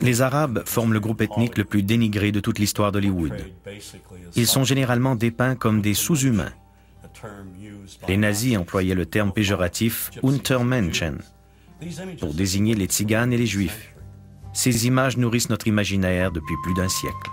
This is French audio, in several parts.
Les Arabes forment le groupe ethnique le plus dénigré de toute l'histoire d'Hollywood. Ils sont généralement dépeints comme des sous-humains. Les nazis employaient le terme péjoratif « Untermenschen » pour désigner les tziganes et les juifs. Ces images nourrissent notre imaginaire depuis plus d'un siècle.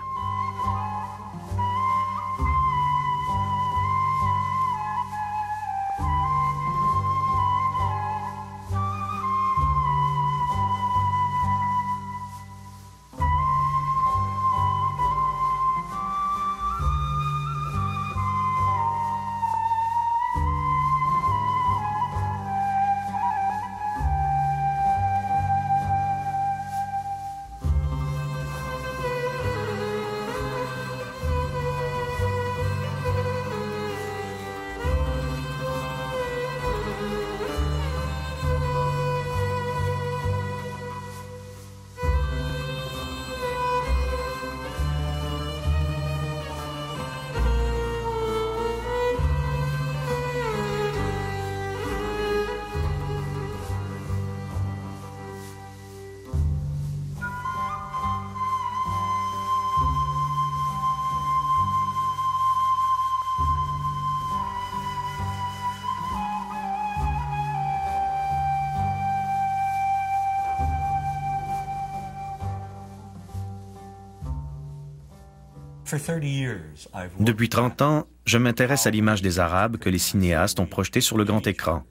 Depuis 30 ans, je m'intéresse à l'image des Arabes que les cinéastes ont projetée sur le grand écran.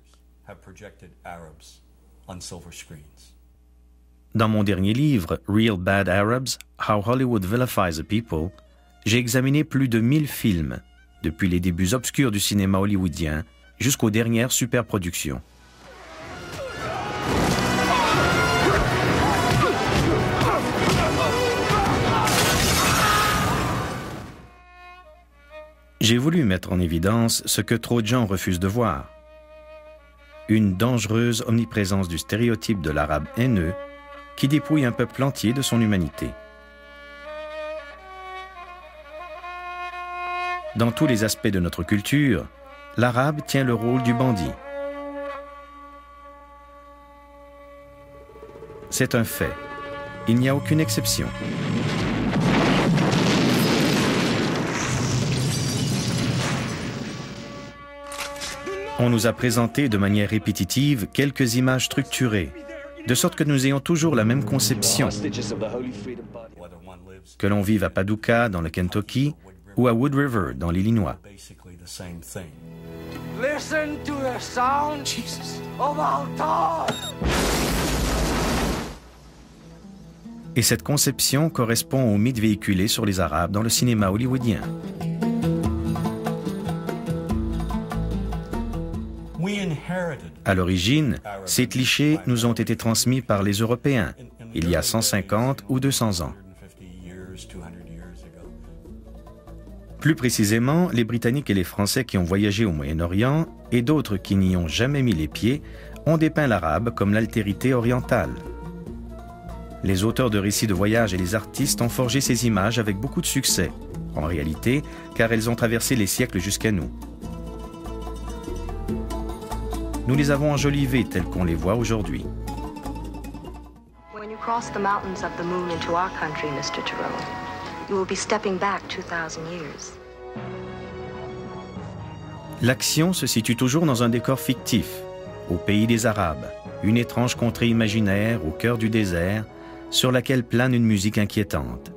Dans mon dernier livre, Real Bad Arabs, How Hollywood Vilifies a People, j'ai examiné plus de 1000 films, depuis les débuts obscurs du cinéma hollywoodien jusqu'aux dernières superproductions. J'ai voulu mettre en évidence ce que trop de gens refusent de voir. Une dangereuse omniprésence du stéréotype de l'arabe haineux qui dépouille un peuple entier de son humanité. Dans tous les aspects de notre culture, l'arabe tient le rôle du bandit. C'est un fait. Il n'y a aucune exception. On nous a présenté de manière répétitive quelques images structurées, de sorte que nous ayons toujours la même conception. Que l'on vive à Paducah, dans le Kentucky, ou à Wood River, dans l'Illinois. Et cette conception correspond au mythe véhiculé sur les Arabes dans le cinéma hollywoodien. À l'origine, ces clichés nous ont été transmis par les Européens, il y a 150 ou 200 ans. Plus précisément, les Britanniques et les Français qui ont voyagé au Moyen-Orient, et d'autres qui n'y ont jamais mis les pieds, ont dépeint l'arabe comme l'altérité orientale. Les auteurs de récits de voyage et les artistes ont forgé ces images avec beaucoup de succès, en réalité, car elles ont traversé les siècles jusqu'à nous. Nous les avons enjolivées telles qu'on les voit aujourd'hui. L'action se situe toujours dans un décor fictif, au pays des Arabes, une étrange contrée imaginaire au cœur du désert, sur laquelle plane une musique inquiétante.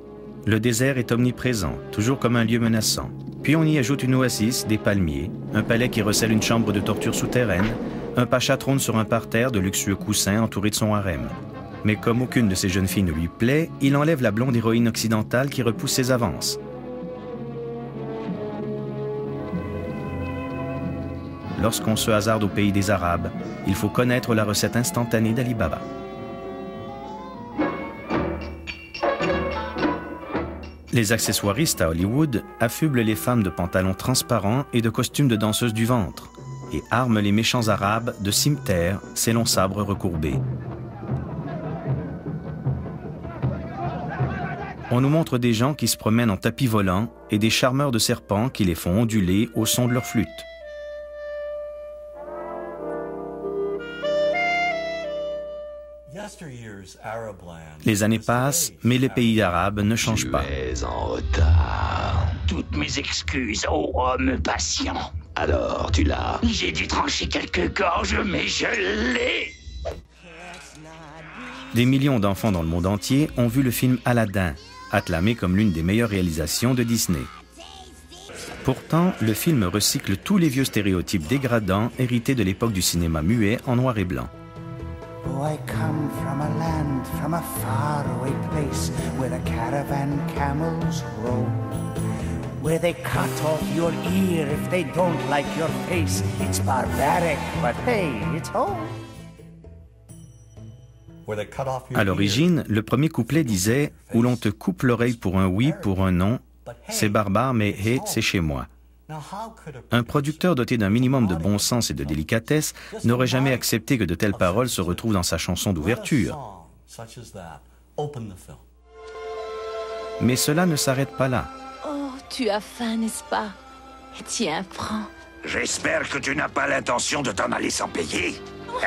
Le désert est omniprésent, toujours comme un lieu menaçant. Puis on y ajoute une oasis, des palmiers, un palais qui recèle une chambre de torture souterraine, un pacha trône sur un parterre de luxueux coussins entouré de son harem. Mais comme aucune de ces jeunes filles ne lui plaît, il enlève la blonde héroïne occidentale qui repousse ses avances. Lorsqu'on se hasarde au pays des Arabes, il faut connaître la recette instantanée d'Ali Baba. Les accessoiristes à Hollywood affublent les femmes de pantalons transparents et de costumes de danseuses du ventre et arment les méchants arabes de cimetères, ces longs sabres recourbés. On nous montre des gens qui se promènent en tapis volant et des charmeurs de serpents qui les font onduler au son de leur flûte. Les années passent, mais les pays arabes ne changent pas. Tu es en retard. Toutes mes excuses, ô homme patient. Alors, tu l'as. J'ai dû trancher quelques gorges, mais je l'ai. Des millions d'enfants dans le monde entier ont vu le film Aladdin, acclamé comme l'une des meilleures réalisations de Disney. Pourtant, le film recycle tous les vieux stéréotypes dégradants hérités de l'époque du cinéma muet en noir et blanc. Oh, I come from a land, from a faraway place, where the caravan camels roam, where they cut off your ear if they don't like your face. It's barbaric, but hey, it's home. À l'origine, le premier couplet disait « Où l'on te coupe l'oreille pour un oui, pour un non, c'est barbare, mais hey, c'est chez moi ». Un producteur doté d'un minimum de bon sens et de délicatesse n'aurait jamais accepté que de telles paroles se retrouvent dans sa chanson d'ouverture. Mais cela ne s'arrête pas là. Oh, tu as faim, n'est-ce pas? Tiens, prends. J'espère que tu n'as pas l'intention de t'en aller sans payer.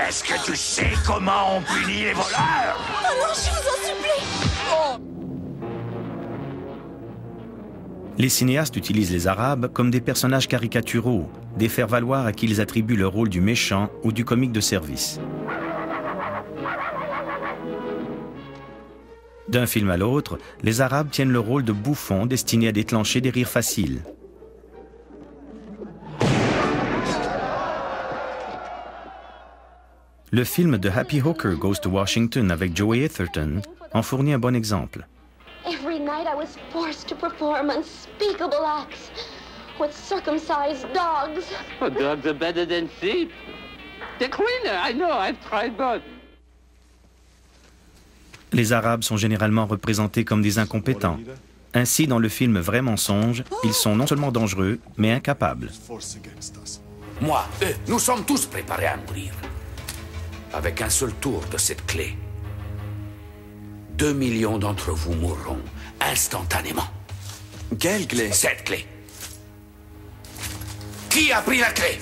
Est-ce que tu sais comment on punit les voleurs? Oh non, je vous en supplie! Les cinéastes utilisent les Arabes comme des personnages caricaturaux, des faire-valoir à qui ils attribuent le rôle du méchant ou du comique de service. D'un film à l'autre, les Arabes tiennent le rôle de bouffons destinés à déclencher des rires faciles. Le film The Happy Hooker Goes to Washington avec Joey Atherton en fournit un bon exemple. Every night I was forced to perform unspeakable acts with circumcised dogs. Oh, dogs are better than sheep. They're cleaner, I know, I've tried both. Les Arabes sont généralement représentés comme des incompétents. Ainsi, dans le film Vrai mensonge, ils sont non seulement dangereux, mais incapables. Moi, eux, nous sommes tous préparés à mourir. Avec un seul tour de cette clé, 2 millions d'entre vous mourront instantanément. Quelle clé? Cette clé. Qui a pris la clé?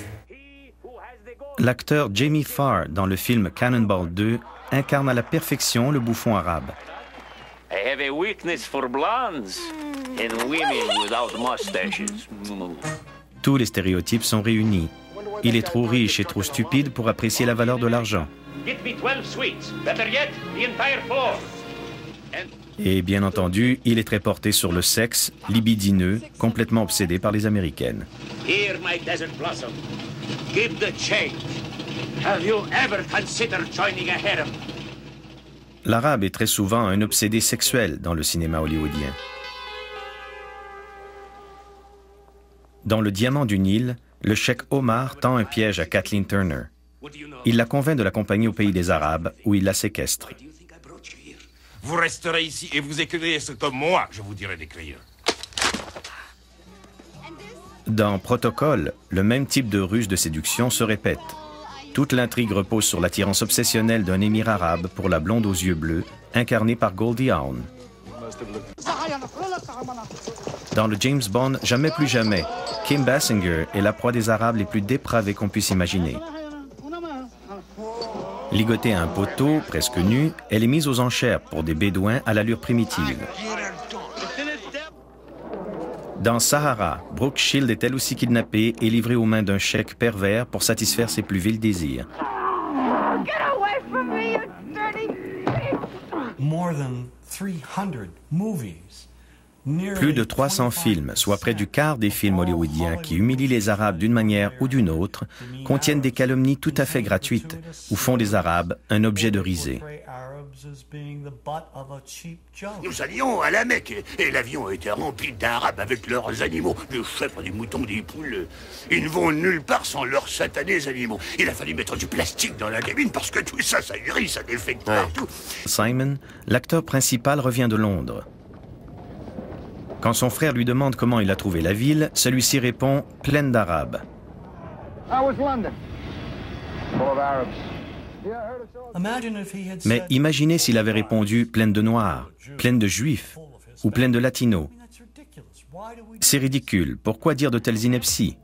L'acteur Jamie Farr, dans le film Cannonball 2, incarne à la perfection le bouffon arabe. I have a weakness for blondes and women without mustaches. Tous les stéréotypes sont réunis. Il est trop riche et trop stupide pour apprécier la valeur de l'argent. Et bien entendu, il est très porté sur le sexe, libidineux, complètement obsédé par les Américaines. Here, my desert blossom. Give the change. Have you ever considered joining a harem? L'arabe est très souvent un obsédé sexuel dans le cinéma hollywoodien. Dans Le Diamant du Nil, le cheikh Omar tend un piège à Kathleen Turner. Il la convainc de l'accompagner au pays des Arabes, où il la séquestre. Vous resterez ici et vous écrirez ce que moi, je vous dirai d'écrire. Dans Protocole, le même type de ruse de séduction se répète. Toute l'intrigue repose sur l'attirance obsessionnelle d'un émir arabe pour la blonde aux yeux bleus, incarnée par Goldie Hawn. Dans le James Bond Jamais plus jamais, Kim Basinger est la proie des Arabes les plus dépravés qu'on puisse imaginer. Ligotée à un poteau, presque nue, elle est mise aux enchères pour des bédouins à l'allure primitive. Dans Sahara, Brooke Shield est elle aussi kidnappée et livrée aux mains d'un cheikh pervers pour satisfaire ses plus vils désirs. Plus de 300 films, soit près du quart des films hollywoodiens qui humilient les Arabes d'une manière ou d'une autre, contiennent des calomnies tout à fait gratuites ou font des Arabes un objet de risée. Nous allions à la Mecque et l'avion était rempli d'Arabes avec leurs animaux, des chèvres, des moutons, des poules. Ils ne vont nulle part sans leurs satanés animaux. Il a fallu mettre du plastique dans la cabine parce que tout ça, ça grille, ça défecte partout. Simon, l'acteur principal, revient de Londres. Quand son frère lui demande comment il a trouvé la ville, celui-ci répond « pleine d'Arabes ». Mais imaginez s'il avait répondu « pleine de Noirs »,« pleine de Juifs » ou « pleine de Latinos ». C'est ridicule. Pourquoi dire de telles inepties?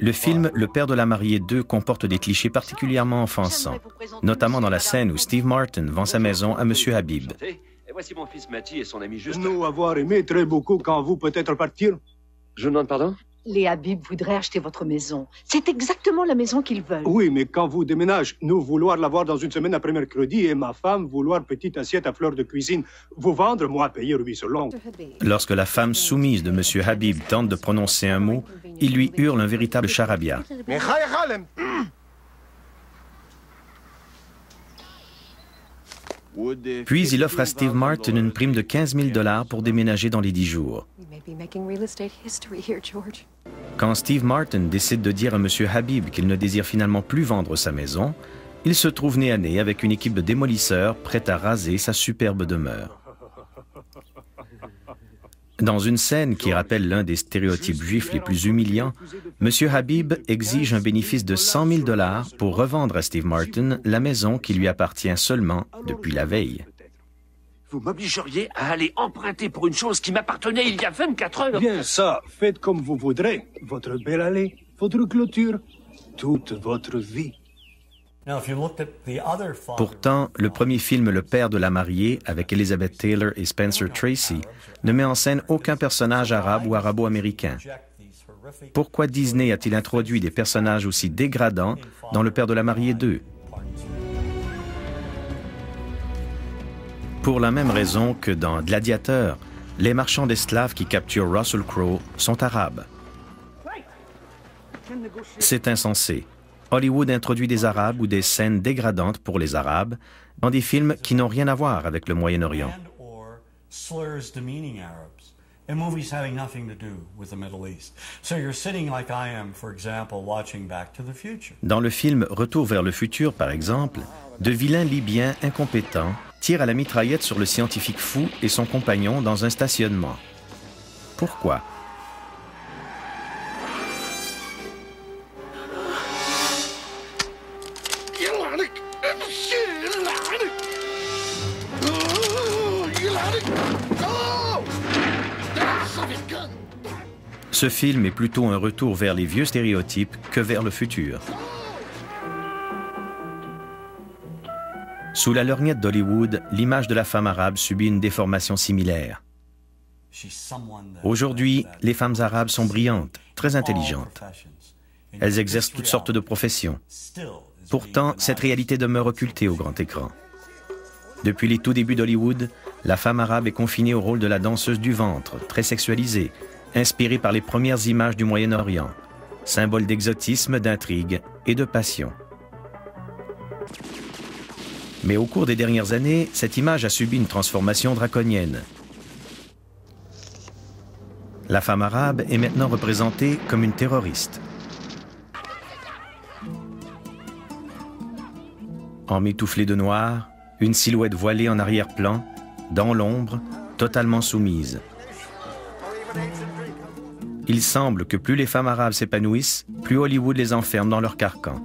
Le film Le Père de la mariée 2 comporte des clichés particulièrement offensants, notamment dans la scène où Steve Martin vend sa maison à M. Habib. Et voici mon fils Matty et son ami Justin. Nous avoir aimé très beaucoup quand vous peut-être partir. Je demande pardon? Les Habib voudraient acheter votre maison. C'est exactement la maison qu'ils veulent. Oui, mais quand vous déménagez, nous vouloir l'avoir dans une semaine après mercredi et ma femme vouloir petite assiette à fleur de cuisine. Vous vendre, moi payer ruby selon. Lorsque la femme soumise de M. Habib tente de prononcer un mot, il lui hurle un véritable charabia. Puis il offre à Steve Martin une prime de 15 000 $ pour déménager dans les 10 jours. Quand Steve Martin décide de dire à M. Habib qu'il ne désire finalement plus vendre sa maison, il se trouve nez à nez avec une équipe de démolisseurs prête à raser sa superbe demeure. Dans une scène qui rappelle l'un des stéréotypes juifs les plus humiliants, M. Habib exige un bénéfice de 100 000 $ pour revendre à Steve Martin la maison qui lui appartient seulement depuis la veille. Vous m'obligeriez à aller emprunter pour une chose qui m'appartenait il y a 24 heures. Bien ça, faites comme vous voudrez. Votre belle allée, votre clôture, toute votre vie. Pourtant, le premier film Le Père de la mariée, avec Elizabeth Taylor et Spencer Tracy, ne met en scène aucun personnage arabe ou arabo-américain. Pourquoi Disney a-t-il introduit des personnages aussi dégradants dans Le Père de la mariée 2? Pour la même raison que dans Gladiateur, les marchands d'esclaves qui capturent Russell Crowe sont arabes. C'est insensé. Hollywood introduit des Arabes ou des scènes dégradantes pour les Arabes dans des films qui n'ont rien à voir avec le Moyen-Orient. Dans le film Retour vers le futur, par exemple, de vilains Libyens incompétents tirent à la mitraillette sur le scientifique fou et son compagnon dans un stationnement. Pourquoi? Ce film est plutôt un retour vers les vieux stéréotypes que vers le futur. Sous la lorgnette d'Hollywood, l'image de la femme arabe subit une déformation similaire. Aujourd'hui, les femmes arabes sont brillantes, très intelligentes. Elles exercent toutes sortes de professions. Pourtant, cette réalité demeure occultée au grand écran. Depuis les tout débuts d'Hollywood, la femme arabe est confinée au rôle de la danseuse du ventre, très sexualisée, inspirée par les premières images du Moyen-Orient, symbole d'exotisme, d'intrigue et de passion. Mais au cours des dernières années, cette image a subi une transformation draconienne. La femme arabe est maintenant représentée comme une terroriste. Emmitouflée de noir, une silhouette voilée en arrière-plan, dans l'ombre, totalement soumise. Il semble que plus les femmes arabes s'épanouissent, plus Hollywood les enferme dans leur carcan.